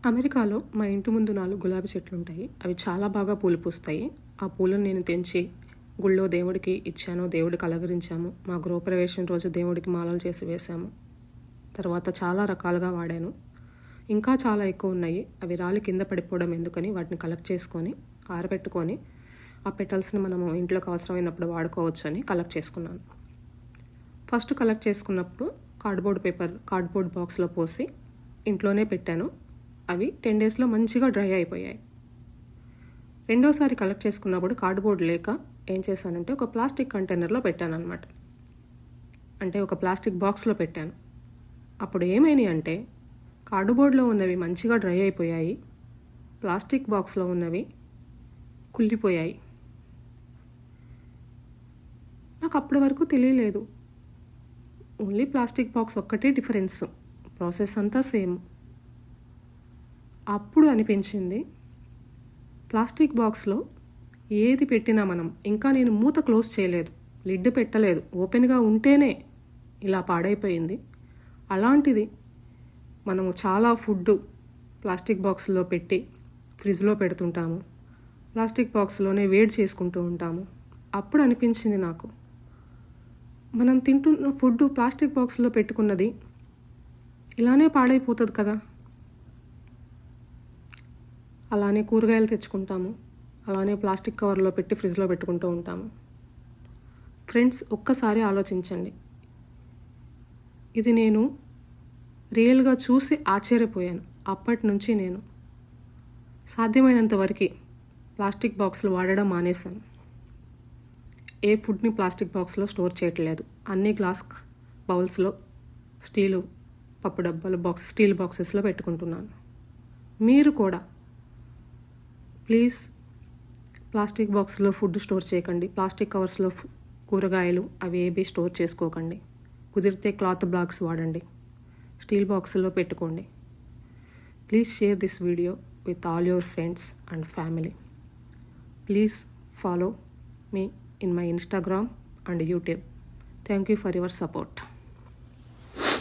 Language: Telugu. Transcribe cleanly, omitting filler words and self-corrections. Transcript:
అమెరికాలో మా ఇంటి ముందు 4 గులాబీ చెట్లుంటాయి. అవి చాలా బాగా పూలు పూస్తాయి. ఆ పూలను నేను తెంచి గుళ్ళో దేవుడికి ఇచ్చాను. దేవుడికి అలంకరించాము. మా గృహప్రవేశం రోజు దేవుడికి మాలలు చేసి వేశాము. తర్వాత చాలా రకాలుగా వాడాను. ఇంకా చాలా ఎక్కువ ఉన్నాయి. అవి రాలి కింద పడిపోవడం ఎందుకని వాటిని కలెక్ట్ చేసుకొని ఆరబెట్టుకొని ఆ పెటల్స్ని మనము ఇంట్లోకి అవసరమైనప్పుడు వాడుకోవచ్చు అని కలెక్ట్ చేసుకున్నాను. ఫస్ట్ కలెక్ట్ చేసుకున్నప్పుడు కార్డ్బోర్డ్ బాక్స్లో పోసి ఇంట్లోనే పెట్టాను. అవి 10 డేస్లో మంచిగా డ్రై అయిపోయాయి. రెండోసారి కలెక్ట్ చేసుకున్నప్పుడు కార్డ్బోర్డ్ లేక ఏం చేశానంటే ఒక ప్లాస్టిక్ కంటైనర్లో పెట్టాను అనమాట. అంటే ఒక ప్లాస్టిక్ బాక్స్లో పెట్టాను. అప్పుడు ఏమైనాయి అంటే కార్డ్బోర్డ్లో ఉన్నవి మంచిగా డ్రై అయిపోయాయి, ప్లాస్టిక్ బాక్స్లో ఉన్నవి కుళ్ళిపోయాయి. నాకు అప్పటి వరకు తెలియలేదు. ఓన్లీ ప్లాస్టిక్ బాక్స్ ఒక్కటే డిఫరెన్స్, ప్రాసెస్ అంతా సేమ్. అప్పుడు అనిపించింది ప్లాస్టిక్ బాక్స్లో ఏది పెట్టినా మనం, ఇంకా నేను మూత క్లోజ్ చేయలేదు, లిడ్ పెట్టలేదు, ఓపెన్గా ఉంటేనే ఇలా పాడైపోయింది. అలాంటిది మనము చాలా ఫుడ్ ప్లాస్టిక్ బాక్స్లో పెట్టి ఫ్రిడ్జ్లో పెడుతుంటాము, ప్లాస్టిక్ బాక్స్లోనే వేడి చేసుకుంటూ ఉంటాము. అప్పుడు అనిపించింది నాకు, మనం తింటున్న ఫుడ్ ప్లాస్టిక్ బాక్స్లో పెట్టుకున్నది ఇలానే పాడైపోతుంది కదా. అలానే కూరగాయలు తెచ్చుకుంటాము, అలానే ప్లాస్టిక్ కవర్లో పెట్టి ఫ్రిడ్జ్లో పెట్టుకుంటూ ఉంటాము. ఫ్రెండ్స్, ఒక్కసారి ఆలోచించండి. ఇది నేను రియల్గా చూసి ఆశ్చర్యపోయాను. అప్పటి నుంచి నేను సాధ్యమైనంత వరకు ప్లాస్టిక్ బాక్సులు వాడడం మానేశాను. ఏ ఫుడ్ని ప్లాస్టిక్ బాక్స్లో స్టోర్ చేయట్లేదు. అన్ని గ్లాస్ బౌల్స్లో, స్టీలు పప్పు డబ్బాలు స్టీల్ బాక్సెస్లో పెట్టుకుంటున్నాను. మీరు కూడా ప్లీజ్ ప్లాస్టిక్ బాక్స్లో ఫుడ్ స్టోర్ చేయకండి. ప్లాస్టిక్ కవర్స్లో కూరగాయలు అవి ఏవి స్టోర్ చేసుకోకండి. కుదిరితే క్లాత్ బ్లాక్స్ వాడండి, స్టీల్ బాక్స్లో పెట్టుకోండి. Please share this video with all your friends and family. Please follow me in my Instagram and YouTube. Thank you for your support.